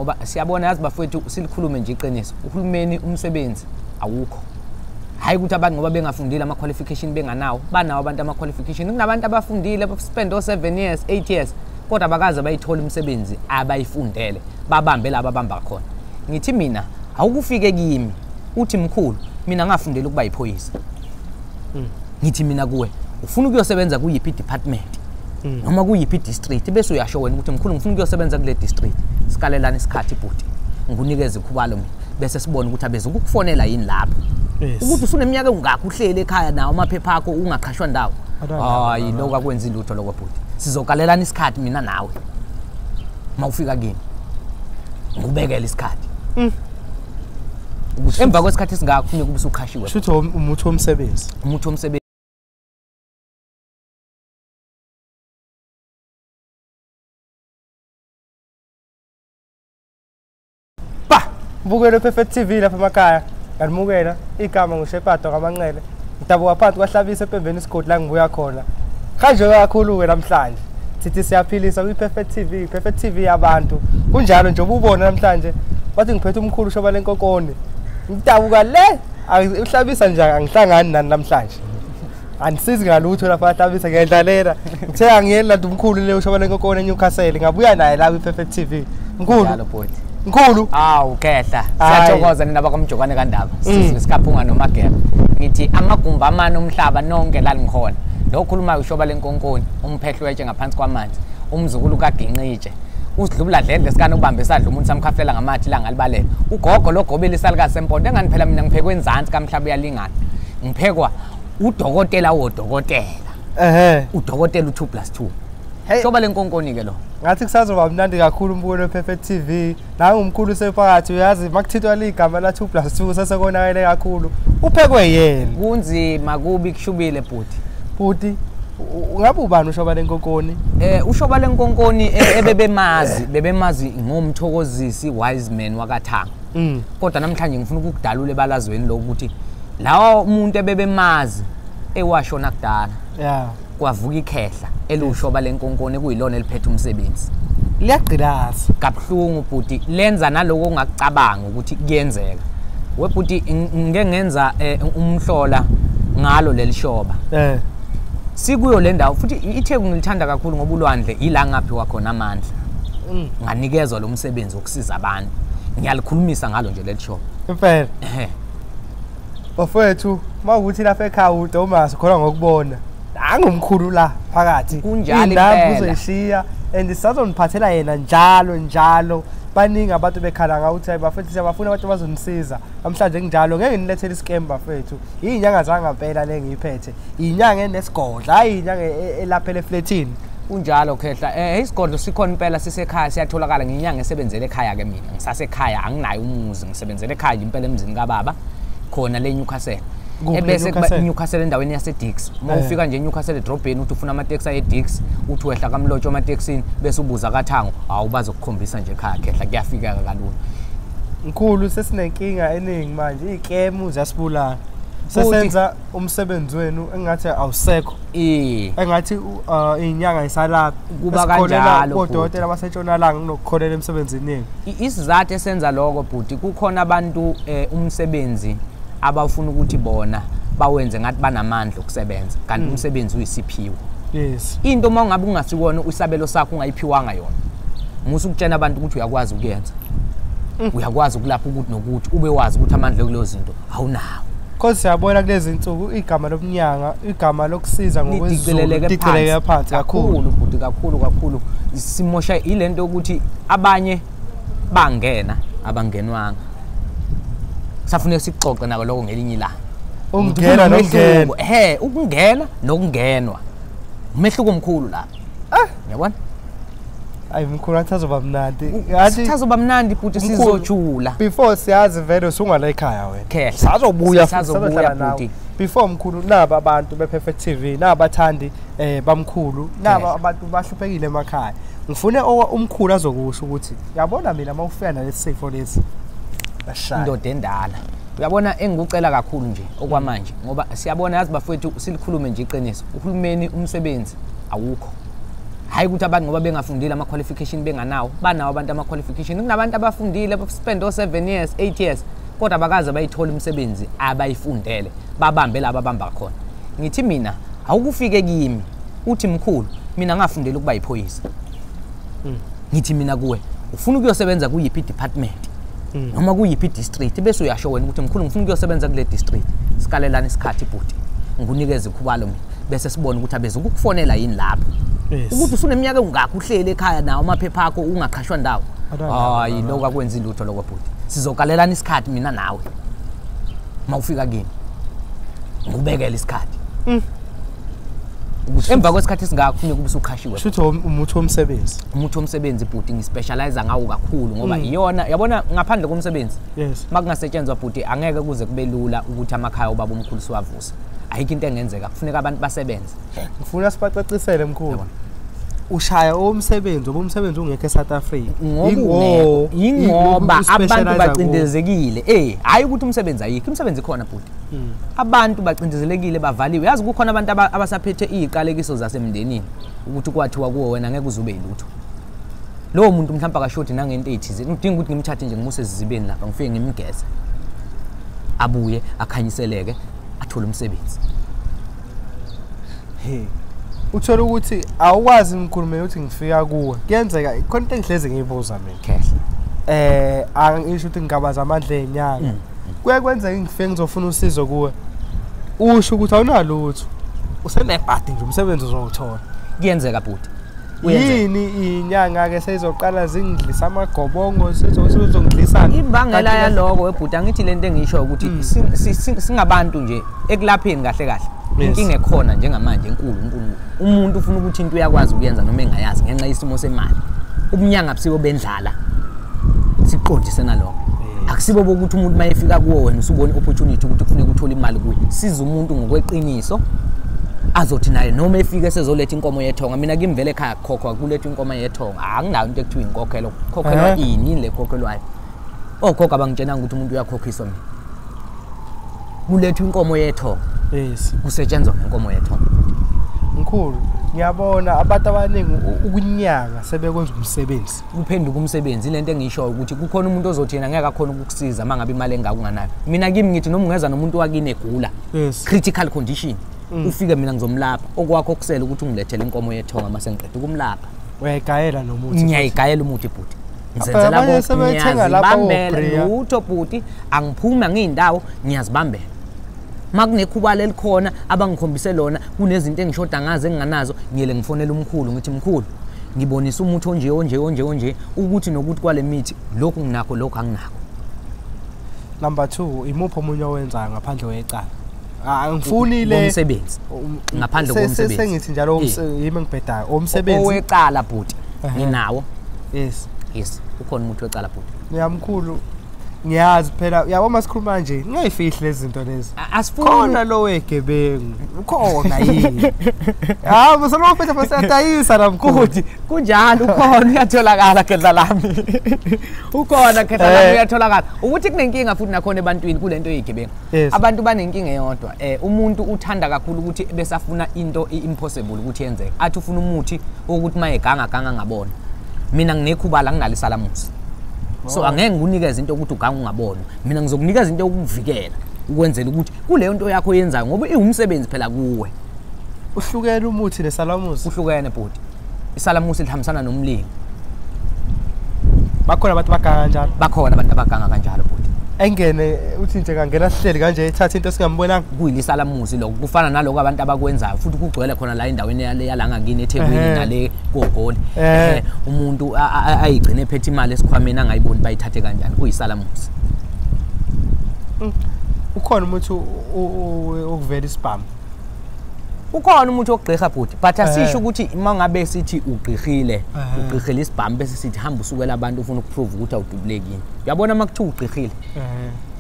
ngoba siyabona yazi bafowethu silikhulume nje iqiniso uhulumeni umsebenzi awukho hayi ukuthi abantu ngoba bengafundile ama qualification benganawo banawo abantu ama qualification kunabantu abafundile spend 7 years 8 years kodwa bakaze bayithola umsebenzi abayifundele babambe laba abamba khona ngithi mina awukufike kimi uthi mkhulu mina ngafundela ukuba yiphoyisa ngithi mina kuwe ufuna ukuyosebenza kuyiphi department noma kuyiphi district bese uyasho wena ukuthi mkhulu ngifuna ukuyosebenza kule district sikalelana isikhathi ibhuti ngunikeze ikhubalo mina bese sibone ukuthi abeze ukukufonela yini lapho ukuthi usuneminyaka ungakho uhlele ekhaya nawo amaphepha akho ungaqhashwa ndawo hayi lokho akwenza ilutho lokho bhuti sizokalelana isikhathi mina nawe mawufika kimi ngubekela isikhathi emva kwesikhathi singakho kufuneka ube usukhashiwe shutho umuthi womsebenzi Bukele Perfect TV lapha emakhaya ngalumukela igama nguShepato kaManqele ngidabuka phansi kwahlabisa empembeni isigodi la ngibuya khona kanje kakhulu ke namhlanje sithi siyaphilisa kwi Perfect TV yabantu kunjalo nje ububona namhlanje bathi ngiphethe umkhulu Shobalenkonkoni ngidabuka le uhlabisa nje angihlangani nani namhlanje andisizi ngalutho lapha ahlabisa ngiyendlalela ngithe angiyela umkhulu le uShobalenkonkoni eNewcastle ngabuya naye la kwi Perfect TV mkhulu Nkulu khehla siyathokoza nina bakamjokwane kandaba sisikhapha nomageba ngithi amagumba amane omhlaba nonke la ngikhona lo khuluma uShobalenkonkoni umphehlwetshe ngaphansi kwamanzi umzukulu kaGinqitshe usidlubula dlendle sikana ubambe sadla umuntu samkhaflela ngamathi la ngalibalela ugogo logobela isalikazi sempondo engani phela mina ngiphekwe enzansi kamhlaba uyalingana ngiphekwa udokotela wodokotela udokotela u2+2 Shobalenkonkoni ke lo ngathi kusazoba mnandi kakhulu umbulo Perfect TV nawe umkhulu sephakathi uyazi makuthithwa ligama la 2+2 sesekonakele kakhulu uphekwe yena kunzima kubi kushubile bhuti ngabe ubani uShobalenkonkoni uShobalenkonkoni bebemazi ngomthokozisi wise man wakathanga kodwa namhlanje ngifuna ukukudalula ebalazweni lokuthi lawo umuntu ebebemazi ewashona kudala kwavuka ikhehla elushobalenkonkoni kuyilona eliphethe umsebenzi liyagqilaza kabhlungu bhuti lenza naloko ongakucabanga ukuthi kuyenzeka webhuti ngeke ngenza umhlola ngalo lelishoba sikuyo le ndawo futhi iTheku ngilithanda kakhulu ngoba ulwandle ila ngaphi wakhona amandla nganikezwa lo msebenzi wokusiza abantu ngiyalikhulumisa ngalo nje lelishoba impela bafethu mawukuthi lapha ekhaya uDomas khona ngokubona angumkhulu la phakathi kunjalo uzeshiya and sizoniphathela yena njalo baningi abantu bekhala ngawuthi bafethu siyabafuna abantu bazonisiza namhlanje nginjalo ngeke nilethele iscam bafethu izinyanga zangampela le ngiyiphethe izinyanga enesigodla hayi izinyanga elaphele efletini kunjalo khehla isigodlo sikhona impela sisekhaya siyatholakala nginyanga esebenzele ekhaya ke mina ngisasekhaya anginayo umuzi ngisebenzele ekhaya impela emzini kababa khona le Newcastle ebese kuba Newcastle endaweni yase Dix mawufika nje Newcastle edrobheni uthi ufuna ama taxi eDix uthi wehla kamlotsho ama taxini bese ubuza kaThango awubazokukhombisa nje ekhaya khehla kuyafika kalula Mkhulu sesinenkinga eningi manje ikemu ziyasibulala sesenza umsebenzi wenu engathi awusekho engathi inyanga isalapha kuba kanjalo kodwa abasetshonalanga kunokukholela emsebenzini isizathu esenza lokho bhuti kukhona abantu umsebenzi abafuna ukuthi bona bawenze ngathi banamandla okusebenza kanti umsebenzi uyisiphiwo into mawungabe ungasikona usabelo sakho ungayiphiwanga yona musu ukutshena abantu ukuthi uyakwazi ukuyenza uyakwazi ukulapha ukuthi nokuthi ube wazi ukuthi amandla kulezo zinto awunawo because siyabona kulezi insuku igama lomnyanga igama lokusiza ngokwezulu diceleke phansi kakhulu bhuti kakhulu simosha ilento ukuthi abanye bangena abangenwanga safune sixoxe nako lokho ngelinye ilanga ungena nokungena ukungena nokungenwa umehluko omkhulu la yabona ayi mkhulu athazoba mnandi athazoba mnandi futhi sizojula before siyazi vele usungala ekhaya wena khehla sazobuya futhi before mkhulu naba abantu bePerfect TV nabathandi bamkhulu naba abantu bahluphekile emakhaya ngifune umkhulu azokusho ukuthi yabona mina mawufika nalesifo lesi indoda endala uyabona engikucela kakhulu nje okwamanje ngoba siyabona yazi bafowethu silikhulume nje iqiniso uhulumeni umsebenzi awukho hayi ukuthi abantu ngoba bengafundile ama qualification benganawo banawo abantu ama qualification kunabantu abafundile spend 7 years 8 years kodwa bakaze bayithola umsebenzi abayifundele babambe laba abamba khona ngithi mina awukufike kimi uthi mkhulu mina ngafundela ukuba yiphoyisa ngithi mina kuwe ufuna ukuyosebenza kuyiphi department noma kuyiphi district bese uyasho wena ukuthi mkhulu ngifuna ukuyosebenza kule district sikalelana isikhathi ibhuti ngunikeze ikhubalo mina bese sibone ukuthi abeze ukukufonela yini lapho ukuthi usuneminyaka ungakho uhlele ekhaya nawo amaphepha akho ungaqhashwa ndawo hayi lokho akwenza ilutho lokho bhuti sizokalelana isikhathi mina nawe mawufika kimi ngubekela isikhathi emva kwesikhathi singakho kufuneka ube usukhashiwe shutho umuthi womsebenzi bhuti ngispecialize ngawo kakhulu ngoba iyona yabona ngaphandle komsebenzi makungasetshenzwa bhuti angeke kuze kube lula ukuthi amakhaya obaba omkhulu siwavusa ayikho into engenzeka kufuneka abantu basebenze ngifuna sibacacisele mkhulu ushaya omsebenzi ungekho eSouth Africa ingoba abantu bacindezekile hayi ukuthi umsebenzi ayikho umsebenzi khona bhuti abantu bacindezelekile bavaliwe yazi kukhona abantu abasaphethe iziqalekiso zasemndenini ukuthi kwathiwa kuwe wena ngeke uzube ilutho lowo muntu mhlawumbe akashoti nangento ethize udinga ukuthi ngimthathe nje ngimuse ezibeni lapha ngifike ngimgeze abuye akhanyiseleke athole umsebenzi uthola ukuthi awukwazi mkhulumela ukuthi ngifika kuwe kuyenzeka khona into engihleze ngiyibuza mina kahle angisho ukuthi ngigabaza amandla enyanga kuye kwenzeka ngifike ngizofuna usizo kuwe usho ukuthi awunalutho usenebhadi nje umsebenzi uzowuthola kuyenzeka bhuti yini inyanga ke seyizoqala zingidlisa amagobongo sizongidlisana ibangela yaloko webhuti angithi lento engisho ukuthi singabantu nje ekulapheni kahle kahle inkinga ekhona njengamanje enkulu umuntu ufuna ukuthi into uyakwazi ukuyenza noma engayazi ngenxa yisimo semali ubunyanga busibo bendlala siqondise naloko akusibo bokuthi umuntu mayefika kuwe wena usubona opportunity ukuthi kufuneka uthola imali kuye siza umuntu ngokweqiniso azothi naye noma efike sezoletha inkomo yethonga mina ngimvele ekhaya khokho kuletha inkomo yethonga anginayo into ekuthiwa inkokhelo khokhelwa ini le khokhelwayo okhokho abangitshena ukuthi umuntu uyakhokhiswa mina kulethwa inkomo yethonga kusetshenzwa ngenkomo yethonga mkhulu ngiyabona abantu abaningi ukunyanga sebekwenza umsebenzi kuphenduka umsebenzi lento engisho ukuthi kukhona umuntu ozothi yena ngeke akhona ukukusiza mangabe imali engakunganayo mina kimi ngithi noma ungeza nomuntu wakini egula critical condition ufike mina ngizomlapha okwakho kusela ukuthi ungilethele inkomo yethonga mase ngiqeda ukumlapha uyayigayela nomuthi ngiyayigayela umuthi bhuti ngizenzela ngiyazibambela lutho bhuti angiphuma ngiyindawo ngiyazibambela makunekhubala elikhona abangikhombise lona kunezinto engishoda ngaze enginganazo ngiyele ngifonela umkhulu ngithi mkhulu ngibonisa umuthi onje ukuthi nokuthi kwale mithi lokhu nginakho lokhu anginakho number 2 imupho omunye owenza ngaphandle kwecala angifunile umsebenzi ngaphandle komsebenzi sengithi njalo yimi ngibhedayo umsebenzi owecala bhuti nginawo yes ukhona umuthi wecala bhuti ngiyamkhulu ngiyazi phela yabo masikhuluma nje ngiyifihla lezi zinto lezi asifuna lo wegebengu ukhona yini musolo phethe fasatayisa namkhulu kunjalo ukhona uyatholakala kedla lami ukhona kedla lami uyatholakala ukuthi kunenkinga futhi nakhona ebantwini kulento yegebengu abantu banenkinga eyodwa umuntu uthanda kakhulu ukuthi besafuna into impossible ukuthi yenzeke athi ufuna umuthi ukuthi mayeganga ngabona mina nginekhubala nginalisala musi so angeke nginikeze into ukuthi uganga ungabona mina ngizokunikeza into yokuvikela ukwenzela ukuthi kuleyo nto yakho yenzayo ngoba iwumsebenzi phela kuwe uhlukene umuthi nesalamusi uhlukene bhuti isalamusi lihambisana nomlingo bakhona abantu abaganga kanjalo bhuti engene uthi nje kangena sihleli kanje ethatha into singambonanga kuyisalamusi lokho kufana naloko abantu abakwenzayo futhi kugcwele khona la endaweni yala ngakini eThekwini nale koGoli umuntu ayigcine ephethe imali esikhwameni angayiboni bayithathe kanjani kuyisalamusi ukhona umuthi okuvela isibhamu ukhona umuthi wokugqirha bhuti but asisho ukuthi mangabe sithi ugqirhile isibhamu bese sithi hamba usukela abantu ufuna ukuprove ukuthi awudubulekini uyabona makuthiwa ugqirhile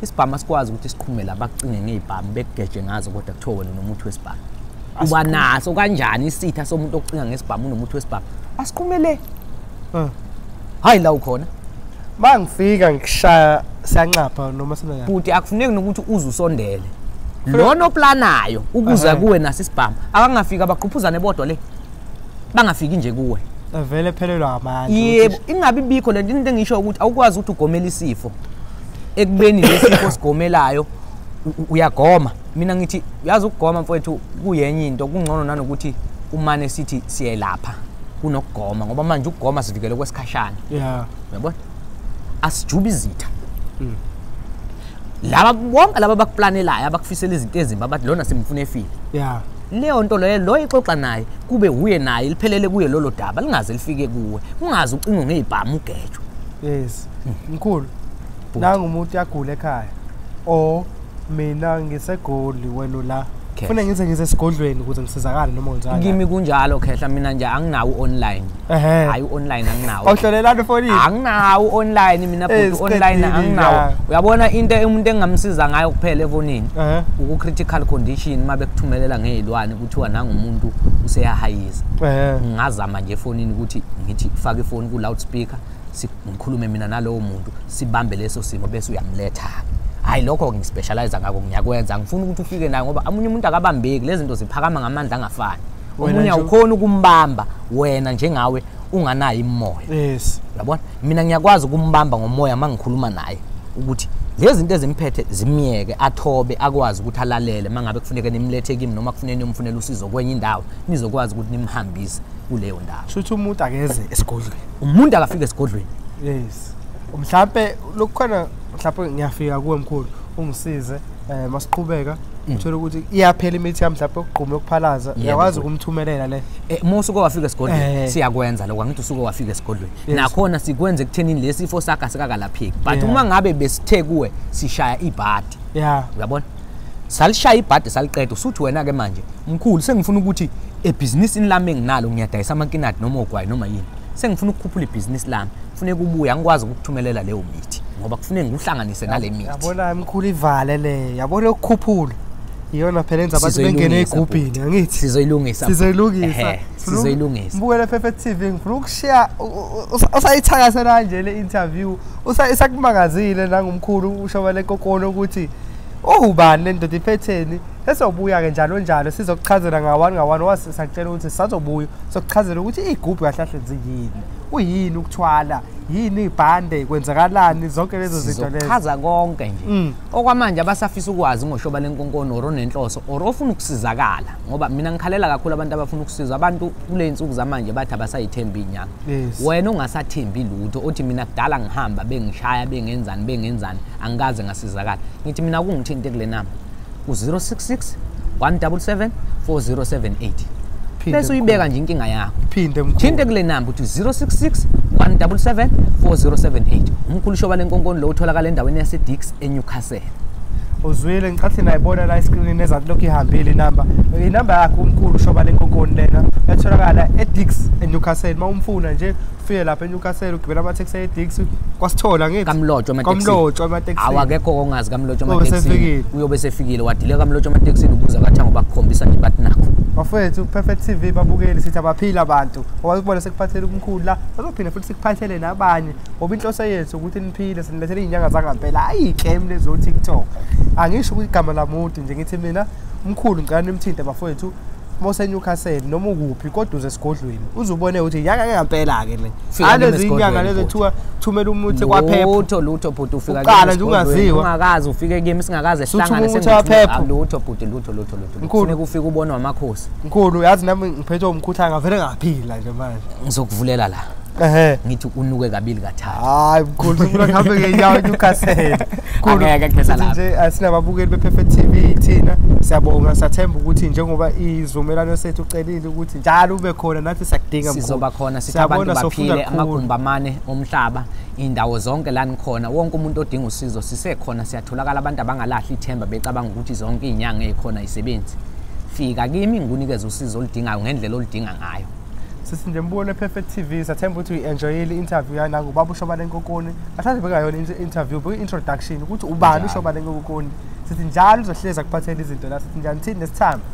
isibhamu asikwazi ukuthi siqhumele abacinge ngezibhamu begeje ngazo kodwa kuthiwa wena nomuthi wesibhamu uba naso kanjani isitha somuntu ocinga ngesibhamu nomuthi wesibhamu asiqhumele hayi la ukhona mangifika ngishaya siyanqapha noma sina bhuti akufuneki nokuthi uze usondele lona oplanayo ukuza kuwe nasisibhamu akangafika baqhuphuzane bodwa le bangafiki nje kuwe vele phelelwa amandla yebo ingabe bikho le into engisho ukuthi awukwazi ukuthi ugomela isifo ekubeni lesifo sigomelayo uyagoma mina ngithi uyazi ukugoma mfowethu kuyenye into kungcono nanokuthi umane sithi siyelapha kunokugoma ngoba manje ukugoma sivikele kwesikhashana uyabona asijuba izitha laba bonke laba bakuplanelayo abakufisela izinto ezimba bathi lona simfuna efile leyo nto lo ixoxa naye kube uye naye liphelele kuye lolo daba lingaze lifike kuwe ungazi ucingo ngezibhamu ugejwe yes mkhulu nanga umuntu yagula ekhaya mina ngisegoli wena la ufuna ngize esigodlweni ukuze ngisizakale noma ngenzani kimi kunjalo khehla mina nje anginawo online hayi online anginawo awuhlolelana efonini anginawo online mina futhi online anginawo uyabona into umuntu engamsiza ngayo kuphela efonini uku critical condition mabe kuthumelela ngezilwane kuthiwa nanga umuntu useyahayiza ngingazama nje efonini ukuthi ngithi faka ifoni ku loudspeaker sikhulume mina nalowo muntu sibambe leso simo bese uyamletha hayi lokho ngispecialize ngako ngiyakwenza ngifuna ukuthi ufike naye ngoba amunye umuntu akabambeki lezi zinto ziphakama ngamandla angafani omunye ukhona ukumbamba wena njengawe unganayo imoya uyabona mina ngiyakwazi ukumbamba ngomoya mangikhuluma naye ukuthi lezi zinto ezimphethe zimiyeke athobe akwazi ukuthi alalele mangabe kufuneka nimlethe kimi noma kufuneka nimfunele usizo kwenye indawo nizokwazi ukuthi nimhambise kuleyo ndawo shothi umuntu akeze esigodlweni umuntu akafika esigodlweni mhlawumbe lokukhona mhlawumbe ngiyafika kuwe mkhulu ungisize masiqhubeka uthola ukuthi iyaphela imithi yami mhlawumbe ukugquma ukuphalaza uyakwazi ukumthumelela le musuke wafika esigodlweni siyakwenza lokho ngithi usuke wafika esigodlweni nakhona sikwenze kuthenini lesifo sakhe sikakalapheki but uma ngabe besithe kuwe sishaya ibhadi uyabona salishaya ibhadi saliqeda usuthi wena ke manje mkhulu sengifuna ukuthi ebhizinisini lami enginalo ngiyadayisa amankinati noma ogwayi noma yini sengifuna ukukhuphula ibhizinisi lami kufuneka ubuye angikwazi ukuthumelela leyo mithi ngoba kufuneka ngihlanganise nale mithi yabona mkhulu ivale le yabona ukukhuphula iyona phela enza abantu bengene egubhini angithi sizoyilungisa mbukele Perfect TV ngifuna ukushiya usayithakasela nje le interview isakumangazile nangumkhulu Shobalenkonkoni ukuthi ubani lendoda iphetheni esobuya ke njalo sizokuchazela ngawani wasakutshela ukuthi sizobuya sokuchazela ukuthi igubhu kahlahle ziyini uyini ukuthwala yini ibhande kwenzakalani zonke lezo zinto lezo chaza konke nje okwamanje abasafisa ukwazi ngoShobalenkonkoni oro nenhloso oro ofuna ukusizakala ngoba mina ngikhalela kakhulu abantu abafuna ukusiza abantu kule insuku zamanje bathi abasayithemba inyanga wena ungasathembi lutho othi mina kudala ngihamba bengishaya bengenzani angikaze ngasizakala ngithi mina kungithinte kule namba u066 177 4078 bese uyibeka nje inkinga yakho phinde mkhulu thinte kule namba uthi 066 177 4078 umkhulu Shobalenkonkoni lo utholakala endaweni yaseDix eNewcastle uzwile ngicathi nayibona la escreenini ezathi lokho ihambile inamba yakho umkhulu Shobalenkonkoni lena yatholakala eDix eNewcastle mawumfuna nje ufike lapha eNewcastle ugibela ama-taxi eDix kwasithola ngithi kamlotsho ama-taxi awakekho ongazi kamlotsho ama-taxi uyobe sefikile wadile kamlotsho ama-taxi ubuza kathi ngoba kukhombisa ibathi nakho bafethu Perfect TV babukeli sithi abaphila abantu owazibona sekuphathele umkhulu la bazophinda futhi sikuphathele nabanye ngoba inhloso yethu ukuthi niphile sinilethele izinyanga zangampela hayi game lezo TikTok angisho ukuthi igama lamuntu nje ngithi mina umkhulu ngani nimthinte bafethu mose Newcastle noma ukuphi kodwa uze esigodlweni uzubone ukuthi inyanga ngempela ke le alezi inyanga lezo thiwa thumela umuthi kwaphepha lutho bhuti ufika uqala nje ungaziwa ungakazi ufike kimi singakaze sihlangane lutho bhuti lutho kufuneka ufike ubonwa amakhosi mkhulu yazi nami ngiphethwe umkhuhlane ngavele ngaphila nje manje ngizokuvulela la ngithi unuke kabili kathathu hayi mkhulu ufuna kuhambe ngenyawo eNewcastle angeke kuphela lapha nje asinababukeli bePerfect TV thina siyabonga sathemba ukuthi njengoba izumelano sethu ucelile ukuthi njalo ube khona nathi sakudinga mkhulu sizoba khona sithi abantu baphile amagumbamane omhlaba indawo zonke la nikhona wonke umuntu odinga usizo sisekhona siyatholakala abantu abangalahli ithemba becabanga ukuthi zonke izinyanga ezikhona isebenzi fika kimi nginikeze usizo oludingayo ngendlela oludinga ngayo sithi nje mbone Perfect TV sathemba ukuthi uyenjoyile interview yana ngubaba Shobalenkonkoni athathe bekayona interview introduction ukuthi ubani uShobalenkonkoni sithi njalo uzohleza kuphathela izinto la sithi njani thini nesithamba